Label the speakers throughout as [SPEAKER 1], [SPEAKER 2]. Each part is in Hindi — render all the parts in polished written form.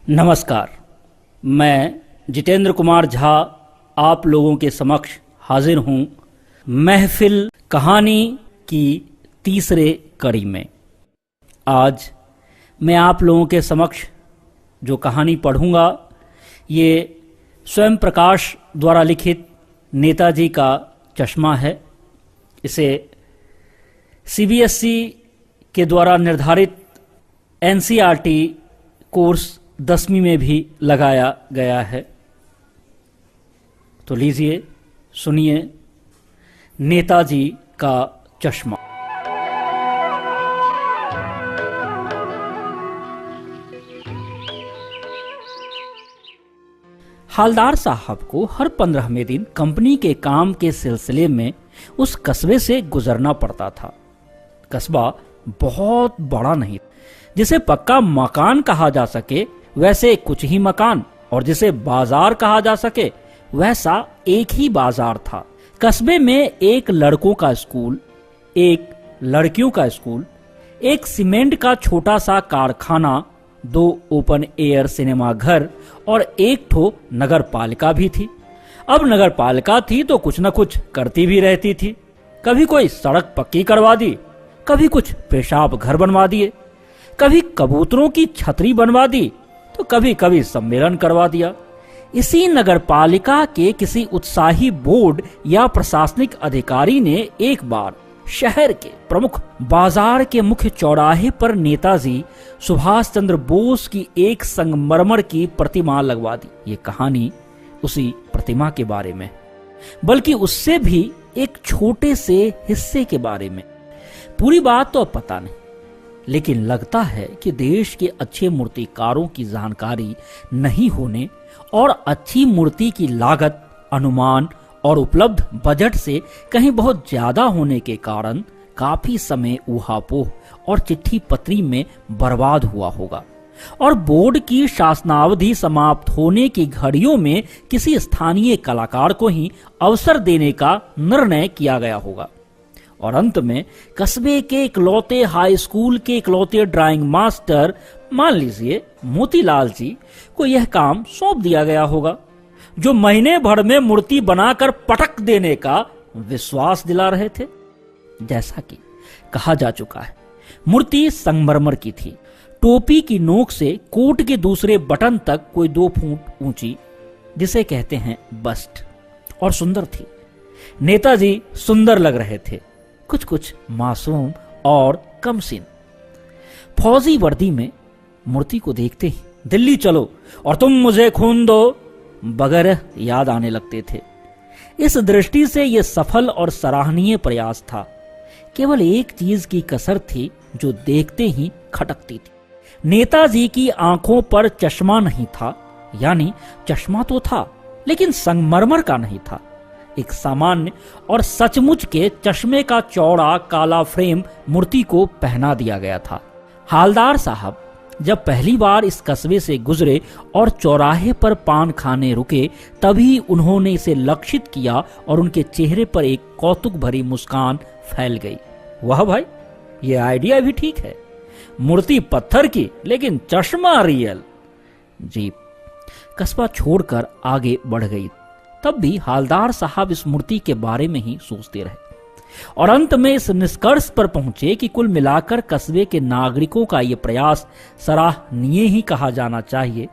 [SPEAKER 1] नमस्कार, मैं जितेंद्र कुमार झा आप लोगों के समक्ष हाजिर हूँ महफिल कहानी की तीसरे कड़ी में। आज मैं आप लोगों के समक्ष जो कहानी पढ़ूंगा ये स्वयं प्रकाश द्वारा लिखित नेताजी का चश्मा है। इसे सीबीएसई के द्वारा निर्धारित एनसीईआरटी कोर्स 10वीं में भी लगाया गया है। तो लीजिए सुनिए नेताजी का चश्मा। हालदार साहब को हर 15वें दिन कंपनी के काम के सिलसिले में उस कस्बे से गुजरना पड़ता था। कस्बा बहुत बड़ा नहीं, जिसे पक्का मकान कहा जा सके वैसे कुछ ही मकान, और जिसे बाजार कहा जा सके वैसा एक ही बाजार था। कस्बे में एक लड़कों का स्कूल, एक लड़कियों का स्कूल, एक सीमेंट का छोटा सा कारखाना, 2 ओपन एयर सिनेमा घर और एक ठो नगर पालिका भी थी। अब नगर पालिका थी तो कुछ न कुछ करती भी रहती थी। कभी कोई सड़क पक्की करवा दी, कभी कुछ पेशाब घर बनवा दिए, कभी कबूतरों की छतरी बनवा दी, तो कभी कभी सम्मेलन करवा दिया। इसी नगर पालिका के किसी उत्साही बोर्ड या प्रशासनिक अधिकारी ने एक बार शहर के प्रमुख बाजार के मुख्य चौराहे पर नेताजी सुभाष चंद्र बोस की एक संगमरमर की प्रतिमा लगवा दी। ये कहानी उसी प्रतिमा के बारे में, बल्कि उससे भी एक छोटे से हिस्से के बारे में। पूरी बात तो पता नहीं, लेकिन लगता है कि देश के अच्छे मूर्तिकारों की जानकारी नहीं होने और अच्छी मूर्ति की लागत, अनुमान और उपलब्ध बजट से कहीं बहुत ज्यादा होने के कारण काफी समय ऊहापोह और चिट्ठी पत्री में बर्बाद हुआ होगा, और बोर्ड की शासनावधि समाप्त होने की घड़ियों में किसी स्थानीय कलाकार को ही अवसर देने का निर्णय किया गया होगा। और अंत में कस्बे के इकलौते हाई स्कूल के इकलौते ड्राइंग मास्टर, मान लीजिए मोतीलाल जी, को यह काम सौंप दिया गया होगा, जो महीने भर में मूर्ति बनाकर पटक देने का विश्वास दिला रहे थे। जैसा कि कहा जा चुका है, मूर्ति संगमरमर की थी। टोपी की नोक से कोट के दूसरे बटन तक कोई 2 फुट ऊंची, जिसे कहते हैं बस्ट, और सुंदर थी। नेताजी सुंदर लग रहे थे, कुछ कुछ मासूम और कमसीन। फौजी वर्दी में मूर्ति को देखते ही दिल्ली चलो और तुम मुझे खून दो वगैरह याद आने लगते थे। इस दृष्टि से यह सफल और सराहनीय प्रयास था। केवल एक चीज की कसर थी जो देखते ही खटकती थी। नेताजी की आंखों पर चश्मा नहीं था, यानी चश्मा तो था लेकिन संगमरमर का नहीं था। एक सामान्य और सचमुच के चश्मे का चौड़ा काला फ्रेम मूर्ति को पहना दिया गया था। हालदार साहब जब पहली बार इस कस्बे से गुजरे और चौराहे पर पान खाने रुके, तभी उन्होंने इसे लक्षित किया और उनके चेहरे पर एक कौतुक भरी मुस्कान फैल गई। वाह भाई, ये आइडिया भी ठीक है। मूर्ति पत्थर की लेकिन चश्मा रियल। जीप कस्बा छोड़कर आगे बढ़ गई। तब भी हालदार साहब इस मूर्ति के बारे में ही सोचते रहे और अंत में इस निष्कर्ष पर पहुंचे कि कुल मिलाकर कस्बे के नागरिकों का यह प्रयास सराहनीय ही कहा जाना चाहिए।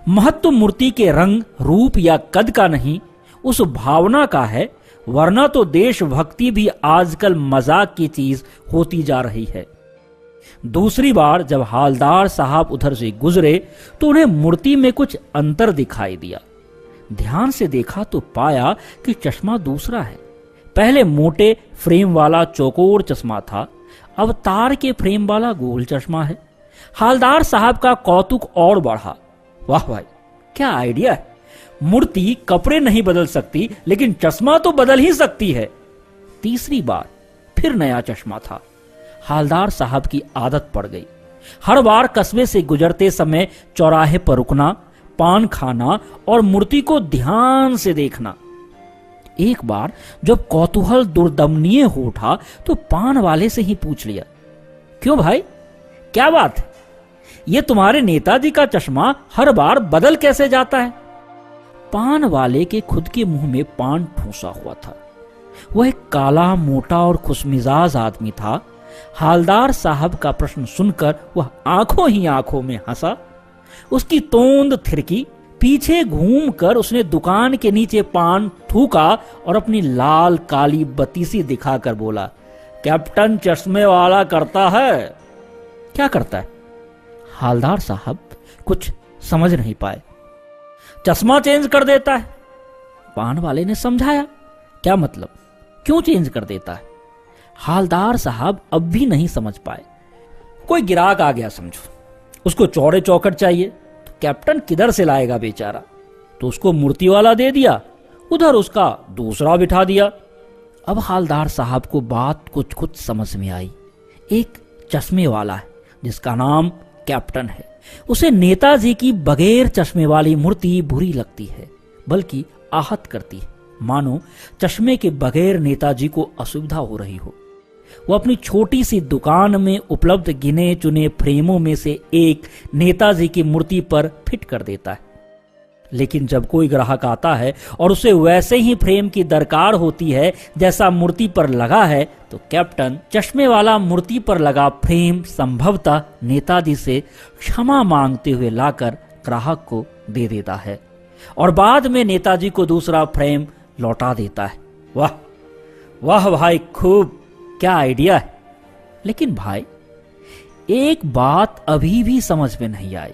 [SPEAKER 1] महत्व मूर्ति के रंग, रूप या कद का नहीं, उस भावना का है, वरना तो देशभक्ति भी आजकल मजाक की चीज होती जा रही है। दूसरी बार जब हालदार साहब उधर से गुजरे तो उन्हें मूर्ति में कुछ अंतर दिखाई दिया। ध्यान से देखा तो पाया कि चश्मा दूसरा है। पहले मोटे फ्रेम वाला चौकोर चश्मा था, अब तार के फ्रेम वाला गोल चश्मा है। हालदार साहब का कौतुक और बढ़ा। वाह भाई, क्या आइडिया है। मूर्ति कपड़े नहीं बदल सकती, लेकिन चश्मा तो बदल ही सकती है। तीसरी बार फिर नया चश्मा था। हालदार साहब की आदत पड़ गई हर बार कस्बे से गुजरते समय चौराहे पर रुकना, पान खाना और मूर्ति को ध्यान से देखना। एक बार जब कौतूहल दुर्दमनीय हो उठा तो पान वाले से ही पूछ लिया, क्यों भाई, क्या बात है? ये तुम्हारे नेताजी का चश्मा हर बार बदल कैसे जाता है? पान वाले के खुद के मुंह में पान ठूसा हुआ था। वह एक काला, मोटा और खुशमिजाज आदमी था। हालदार साहब का प्रश्न सुनकर वह आंखों ही आंखों में हंसा। उसकी तोंद थिरकी। पीछे घूमकर उसने दुकान के नीचे पान थूका और अपनी लाल काली बतीसी दिखाकर बोला, कैप्टन चश्मे वाला करता है। क्या करता है? हालदार साहब कुछ समझ नहीं पाए। चश्मा चेंज कर देता है। पान वाले ने समझाया। क्या मतलब? क्यों चेंज कर देता है? हालदार साहब अब भी नहीं समझ पाए। कोई गिराक आ गया समझो, उसको चौड़े चौखट चाहिए, तो कैप्टन किधर से लाएगा बेचारा? तो उसको मूर्ति वाला दे दिया, उधर उसका दूसरा बिठा दिया। अब हालदार साहब को बात कुछ कुछ समझ में आई। एक चश्मे वाला है जिसका नाम कैप्टन है। उसे नेताजी की बगैर चश्मे वाली मूर्ति बुरी लगती है, बल्कि आहत करती है, मानो चश्मे के बगैर नेताजी को असुविधा हो रही हो। वो अपनी छोटी सी दुकान में उपलब्ध गिने चुने फ्रेमों में से एक नेताजी की मूर्ति पर फिट कर देता है। लेकिन जब कोई ग्राहक आता है और उसे वैसे ही फ्रेम की दरकार होती है जैसा मूर्ति पर लगा है, तो कैप्टन चश्मे वाला मूर्ति पर लगा फ्रेम संभवतः नेताजी से क्षमा मांगते हुए लाकर ग्राहक को दे देता है और बाद में नेताजी को दूसरा फ्रेम लौटा देता है। वाह वाह भाई, खूब, क्या आइडिया है। लेकिन भाई, एक बात अभी भी समझ में नहीं आई।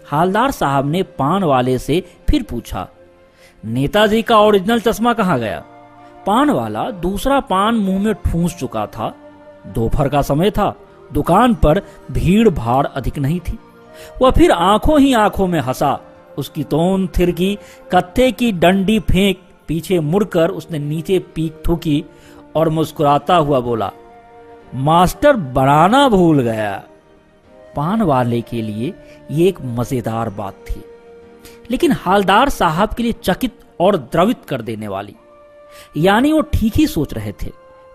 [SPEAKER 1] हालदार साहब ने पान वाले से फिर पूछा, नेताजी का ओरिजिनल चश्मा कहाँ गया? पान वाला दूसरा पान मुंह में ठूंस चुका था। दोपहर का समय था, दुकान पर भीड़ भाड़ अधिक नहीं थी। वह फिर आंखों ही आंखों में हंसा। उसकी तोंद थिरकी। कत्थे की डंडी फेंक पीछे मुड़कर उसने नीचे पीक थूकी और मुस्कुराता हुआ बोला, मास्टर बनाना भूल गया। पान वाले के लिए ये एक मजेदार बात थी, लेकिन हालदार साहब के लिए चकित और द्रवित कर देने वाली। यानी वो ठीक ही सोच रहे थे।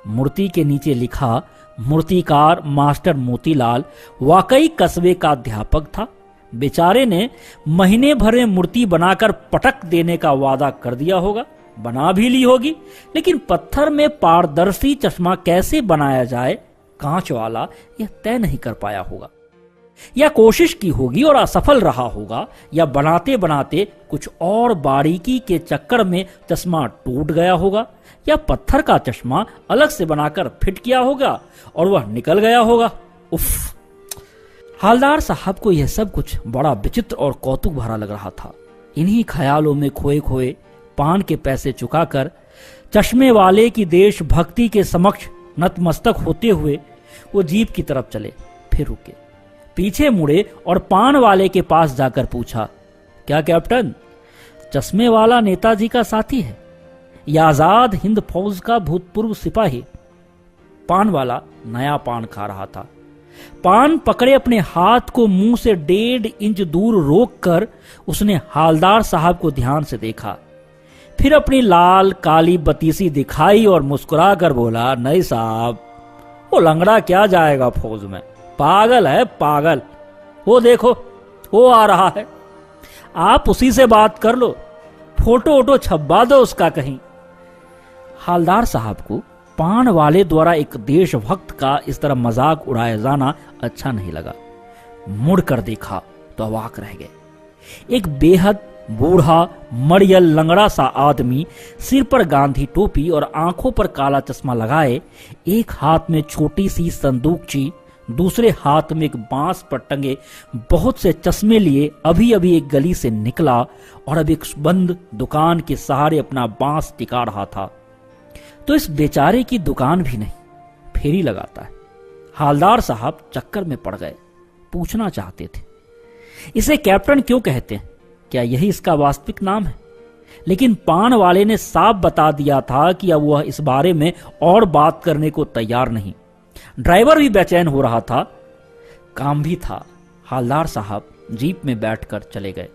[SPEAKER 1] मूर्ति के नीचे लिखा मूर्तिकार मास्टर मोतीलाल वाकई कस्बे का अध्यापक था। बेचारे ने महीने भर में मूर्ति बनाकर पटक देने का वादा कर दिया होगा, बना भी ली होगी, लेकिन पत्थर में पारदर्शी चश्मा कैसे बनाया जाए कांच वाला, यह तय नहीं कर पाया होगा। या कोशिश की होगी और असफल रहा होगा, या बनाते बनाते कुछ और बारीकी के चक्कर में चश्मा टूट गया होगा, या पत्थर का चश्मा अलग से बनाकर फिट किया होगा और वह निकल गया होगा। उफ! हालदार साहब को यह सब कुछ बड़ा विचित्र और कौतुक भरा लग रहा था। इन्हीं ख्यालों में खोए खोए पान के पैसे चुकाकर चश्मे वाले की देशभक्ति के समक्ष नतमस्तक होते हुए वो जीप की तरफ चले। फिर रुके, पीछे मुड़े और पान वाले के पास जाकर पूछा, क्या कैप्टन, चश्मे वाला नेताजी का साथी है या आजाद हिंद फौज का भूतपूर्व सिपाही? पान वाला नया पान खा रहा था। पान पकड़े अपने हाथ को मुंह से 1.5 इंच दूर रोककर उसने हालदार साहब को ध्यान से देखा। फिर अपनी लाल काली बतीसी दिखाई और मुस्कुरा कर बोला, नहीं साहब, वो लंगड़ा क्या जाएगा फौज में, पागल है पागल। वो देखो, वो आ रहा है, आप उसी से बात कर लो, फोटो वोटो छपवा दो उसका कहीं। हालदार साहब को पान वाले द्वारा एक देशभक्त का इस तरह मजाक उड़ाया जाना अच्छा नहीं लगा। मुड़कर देखा तो अवाक रह गए। एक बेहद बूढ़ा मड़ियल लंगड़ा सा आदमी, सिर पर गांधी टोपी और आंखों पर काला चश्मा लगाए, एक हाथ में छोटी सी संदूकची, दूसरे हाथ में एक बांस पर टंगे बहुत से चश्मे लिए अभी अभी एक गली से निकला और अब एक बंद दुकान के सहारे अपना बांस टिका रहा था। तो इस बेचारे की दुकान भी नहीं, फेरी लगाता है। हालदार साहब चक्कर में पड़ गए। पूछना चाहते थे, इसे कैप्टन क्यों कहते हैं? क्या यही इसका वास्तविक नाम है? लेकिन पान वाले ने साफ बता दिया था कि अब वह इस बारे में और बात करने को तैयार नहीं। ड्राइवर भी बेचैन हो रहा था, काम भी था। हालदार साहब जीप में बैठकर चले गए।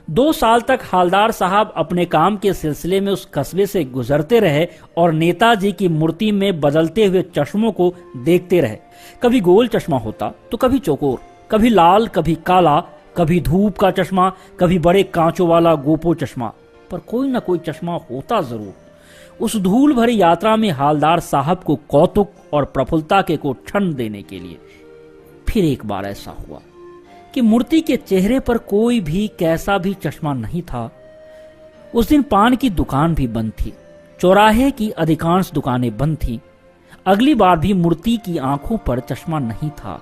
[SPEAKER 1] 2 साल तक हालदार साहब अपने काम के सिलसिले में उस कस्बे से गुजरते रहे और नेताजी की मूर्ति में बदलते हुए चश्मों को देखते रहे। कभी गोल चश्मा होता तो कभी चौकोर, कभी लाल, कभी काला, कभी धूप का चश्मा, कभी बड़े कांचों वाला गोपो चश्मा, पर कोई ना कोई चश्मा होता जरूर। उस धूल भरी यात्रा में हालदार साहब को कौतुक और प्रफुल्लता के को क्षण देने के लिए फिर एक बार ऐसा हुआ कि मूर्ति के चेहरे पर कोई भी कैसा भी चश्मा नहीं था। उस दिन पान की दुकान भी बंद थी, चौराहे की अधिकांश दुकानें बंद थी। अगली बार भी मूर्ति की आंखों पर चश्मा नहीं था।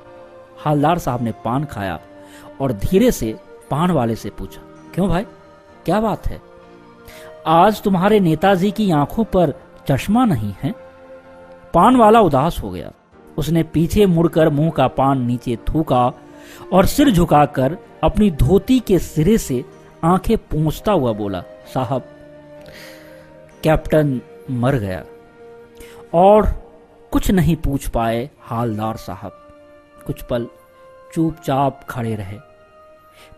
[SPEAKER 1] हालदार साहब ने पान खाया और धीरे से पान वाले से पूछा, क्यों भाई, क्या बात है? आज तुम्हारे नेताजी की आंखों पर चश्मा नहीं है? पान वाला उदास हो गया। उसने पीछे मुड़कर मुंह का पान नीचे थूका और सिर झुकाकर अपनी धोती के सिरे से आंखें पोंछता हुआ बोला, साहब, कैप्टन मर गया। और कुछ नहीं पूछ पाए हालदार साहब। कुछ पल चुपचाप खड़े रहे,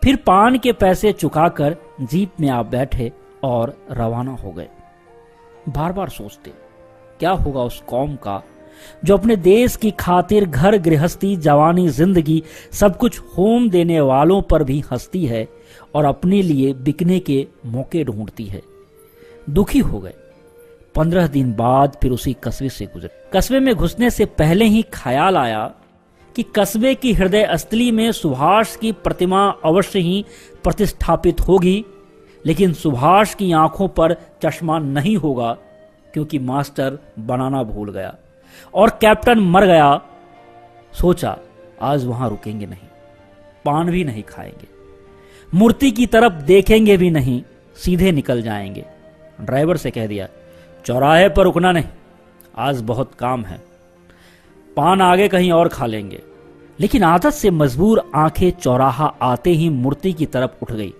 [SPEAKER 1] फिर पान के पैसे चुकाकर जीप में आप बैठे और रवाना हो गए। बार बार सोचते क्या होगा उस कौम का जो अपने देश की खातिर घर गृहस्थी, जवानी, जिंदगी सब कुछ होम देने वालों पर भी हंसती है और अपने लिए बिकने के मौके ढूंढती है। दुखी हो गए। 15 दिन बाद फिर उसी कस्बे से गुजरे। कस्बे में घुसने से पहले ही ख्याल आया कि कस्बे की हृदय स्थली में सुभाष की प्रतिमा अवश्य ही प्रतिष्ठापित होगी, लेकिन सुभाष की आंखों पर चश्मा नहीं होगा क्योंकि मास्टर बनाना भूल गया और कैप्टन मर गया। सोचा आज वहां रुकेंगे नहीं, पान भी नहीं खाएंगे, मूर्ति की तरफ देखेंगे भी नहीं, सीधे निकल जाएंगे। ड्राइवर से कह दिया, चौराहे पर रुकना नहीं, आज बहुत काम है, पान आगे कहीं और खा लेंगे। लेकिन आदत से मजबूर आंखें चौराहा आते ही मूर्ति की तरफ उठ गई।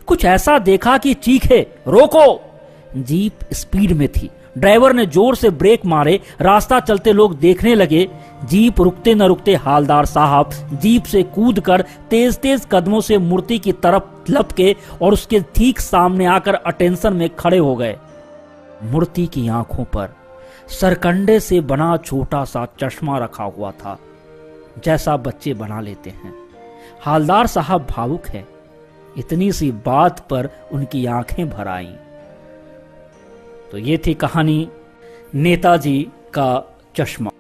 [SPEAKER 1] कुछ ऐसा देखा कि चीखे, रोको। जीप स्पीड में थी। ड्राइवर ने जोर से ब्रेक मारे। रास्ता चलते लोग देखने लगे। जीप रुकते न रुकते हालदार साहब जीप से कूदकर तेज तेज कदमों से मूर्ति की तरफ लपके और उसके ठीक सामने आकर अटेंशन में खड़े हो गए। मूर्ति की आंखों पर सरकंडे से बना छोटा सा चश्मा रखा हुआ था, जैसा बच्चे बना लेते हैं। हालदार साहब भावुक है। इतनी सी बात पर उनकी आंखें भर आईं। तो ये थी कहानी नेताजी का चश्मा।